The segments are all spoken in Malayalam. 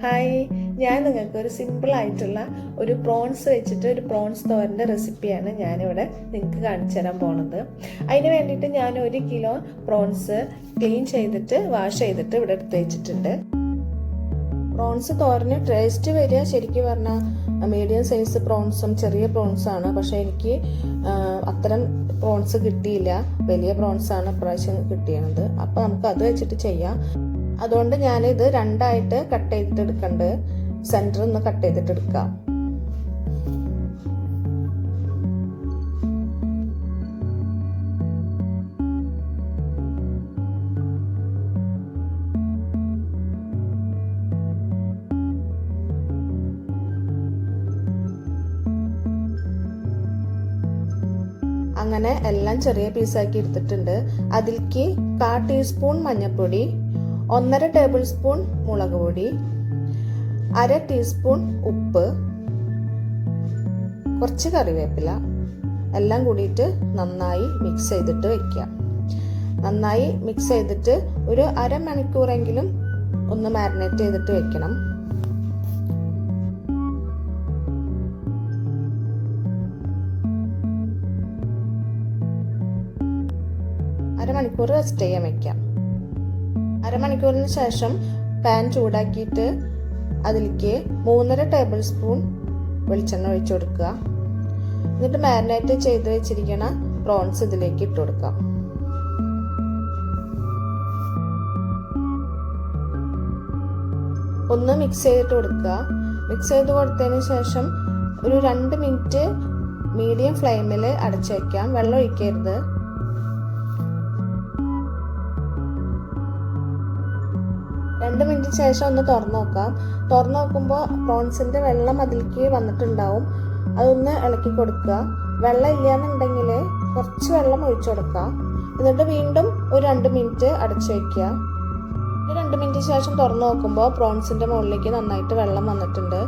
ഹായ്, ഞാൻ നിങ്ങൾക്ക് ഒരു സിമ്പിൾ ആയിട്ടുള്ള ഒരു പ്രോൺസ് വെച്ചിട്ട് ഒരു പ്രോൺസ് തോരൻ്റെ റെസിപ്പിയാണ് ഞാനിവിടെ നിങ്ങൾക്ക് കാണിച്ചു തരാൻ പോണത്. അതിന് വേണ്ടിയിട്ട് ഞാൻ 1 കിലോ പ്രോൺസ് ക്ലീൻ ചെയ്തിട്ട് വാഷ് ചെയ്തിട്ട് ഇവിടെ എടുത്ത് വെച്ചിട്ടുണ്ട്. പ്രോൺസ് തോരന് ടേസ്റ്റ് വരിക ശരിക്കും പറഞ്ഞാൽ മീഡിയം സൈസ് പ്രോൺസും ചെറിയ പ്രോൺസാണ്. പക്ഷെ എനിക്ക് അത്തരം പ്രോൺസ് കിട്ടിയില്ല, വലിയ പ്രോൺസാണ് ഇപ്രാവശ്യം കിട്ടിയത്. അപ്പോൾ നമുക്ക് അത് വെച്ചിട്ട് ചെയ്യാം. അതുകൊണ്ട് ഞാനിത് രണ്ടായിട്ട് കട്ട് ചെയ്തിട്ട് എടുക്കണ്ട്. സെൻറ്റർ ഒന്ന് കട്ട് ചെയ്തിട്ട് എടുക്കാം. അങ്ങനെ എല്ലാം ചെറിയ പീസാക്കി എടുത്തിട്ടുണ്ട്. അതിലേക്ക് 1/4 ടീസ്പൂൺ മഞ്ഞൾപ്പൊടി, 1.5 ടേബിൾ സ്പൂൺ മുളക് പൊടി, 1/2 ടീസ്പൂൺ ഉപ്പ്, കുറച്ച് കറിവേപ്പില എല്ലാം കൂടിയിട്ട് നന്നായി മിക്സ് ചെയ്തിട്ട് വെക്കുക. നന്നായി മിക്സ് ചെയ്തിട്ട് ഒരു അരമണിക്കൂറെങ്കിലും ഒന്ന് മാരിനേറ്റ് ചെയ്തിട്ട് വെക്കണം. അരമണിക്കൂർ റെസ്റ്റ് ചെയ്യാൻ വെക്കാം. അരമണിക്കൂറിന് ശേഷം പാൻ ചൂടാക്കിയിട്ട് അതിലേക്ക് 3.5 ടേബിൾ സ്പൂൺ വെളിച്ചെണ്ണ ഒഴിച്ചു കൊടുക്കുക. എന്നിട്ട് മാരിനേറ്റ് ചെയ്ത് വെച്ചിരിക്കണ പ്രോൺസ് ഇതിലേക്ക് ഇട്ട് കൊടുക്കാം. ഒന്ന് മിക്സ് ചെയ്തിട്ട് കൊടുക്കുക. മിക്സ് ചെയ്ത് കൊടുത്തതിന് ശേഷം ഒരു 2 മിനിറ്റ് മീഡിയം ഫ്ലെയിമിൽ അടച്ചു വയ്ക്കാം. വെള്ളം ഒഴിക്കരുത്. 2 മിനിറ്റ് ശേഷം ഒന്ന് തുറന്നു നോക്കാം. തുറന്നു നോക്കുമ്പോൾ പ്രോൺസിന്റെ വെള്ളം അതിലേക്ക് വന്നിട്ടുണ്ടാവും. അതൊന്ന് ഇളക്കി കൊടുക്കുക. വെള്ളം ഇല്ലയെന്നുണ്ടെങ്കിൽ കുറച്ച് വെള്ളം ഒഴിച്ചു കൊടുക്കുക. എന്നിട്ട് വീണ്ടും ഒരു 2 മിനിറ്റ് അടച്ചു വയ്ക്കുക. 2 മിനിറ്റ് ശേഷം തുറന്നു നോക്കുമ്പോൾ പ്രോൺസിന്റെ മുകളിലേക്ക് നന്നായിട്ട് വെള്ളം വന്നിട്ടുണ്ട്.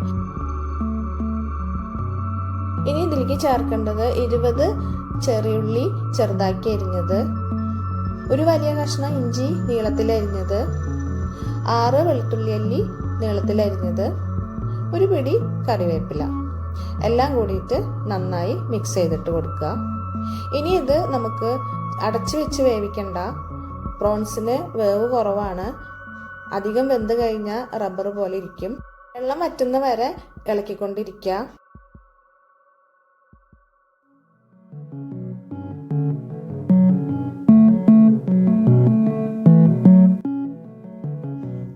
ഇനി ഇതിലേക്ക് ചേർക്കേണ്ടത് 20 ചെറിയുള്ളി ചെറുതാക്കി അരിഞ്ഞത്, ഒരു വലിയ കഷ്ണം ഇഞ്ചി നീളത്തിൽ അരിഞ്ഞത്, 6 വെളുത്തുള്ളി അല്ലി നീളത്തിൽ അരിഞ്ഞത്, ഒരു പിടി കറിവേപ്പില എല്ലാം കൂടിയിട്ട് നന്നായി മിക്സ് ചെയ്തിട്ട് കൊടുക്കുക. ഇനി ഇത് നമുക്ക് അടച്ചു വെച്ച് വേവിക്കണ്ട. പ്രോൺസിന് വേവ് കുറവാണ്. അധികം വെന്ത് കഴിഞ്ഞാൽ റബ്ബർ പോലെ ഇരിക്കും. വെള്ളം വറ്റുന്ന വരെ ഇളക്കിക്കൊണ്ടിരിക്കുക.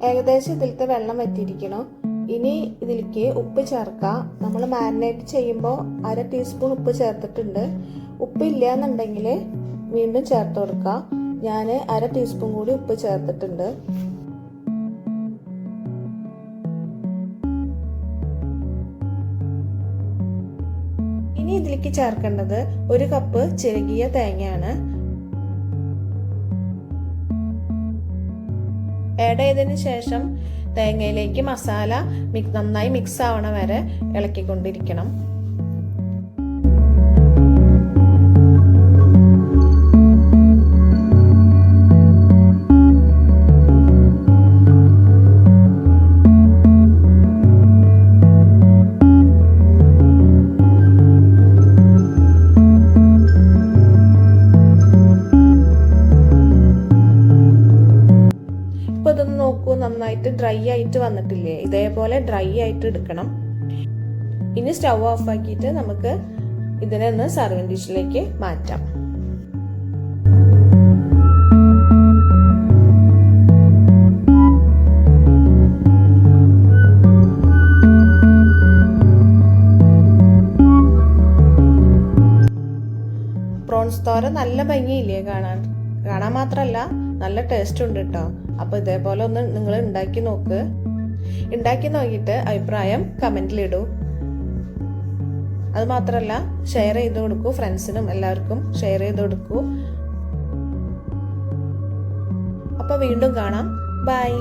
ഏകദേശം ഇതിലത്തെ വെള്ളം വറ്റിയിരിക്കണം. ഇനി ഇതിലേക്ക് ഉപ്പ് ചേർക്കാം. നമ്മൾ മാരിനേറ്റ് ചെയ്യുമ്പോൾ 1/2 ടീസ്പൂൺ ഉപ്പ് ചേർത്തിട്ടുണ്ട്. ഉപ്പ് ഇല്ല എന്നുണ്ടെങ്കിൽ വീണ്ടും ചേർത്ത് കൊടുക്കാം. ഞാൻ 1/2 ടീസ്പൂൺ കൂടി ഉപ്പ് ചേർത്തിട്ടുണ്ട്. ഇനി ഇതിലേക്ക് ചേർക്കേണ്ടത് 1 കപ്പ് ചിരകിയ തേങ്ങയാണ്. ആഡ് ചെയ്തതിന് ശേഷം തേങ്ങയിലേക്ക് മസാല നന്നായി മിക്സ് ആവണ വരെ ഇളക്കിക്കൊണ്ടിരിക്കണം. ഇതൊന്ന് നോക്കൂ, നന്നായിട്ട് ഡ്രൈ ആയിട്ട് വന്നിട്ടില്ലേ? ഇതേപോലെ ഡ്രൈ ആയിട്ട് എടുക്കണം. ഇനി സ്റ്റവ് ഓഫ് ആക്കിയിട്ട് നമുക്ക് ഇതിനെ ഒന്ന് സർവിംഗ് ഡിഷിലേക്ക് മാറ്റാം. പ്രോൺസ് തോരൻ നല്ല ഭംഗിയില്ലേ കാണാൻ മാത്രമല്ല നല്ല ടേസ്റ്റ് ഉണ്ട് കേട്ടോ. അപ്പോൾ ഇതേപോലെ ഒന്ന് നിങ്ങൾ ഉണ്ടാക്കി നോക്ക്. ഉണ്ടാക്കി നോക്കിയിട്ട് അഭിപ്രായം കമൻറ്റിലിടൂ. അത് മാത്രമല്ല ഷെയർ ചെയ്ത് കൊടുക്കൂ. ഫ്രണ്ട്സിനും എല്ലാവർക്കും ഷെയർ ചെയ്ത് കൊടുക്കൂ. അപ്പോൾ വീണ്ടും കാണാം. ബൈ.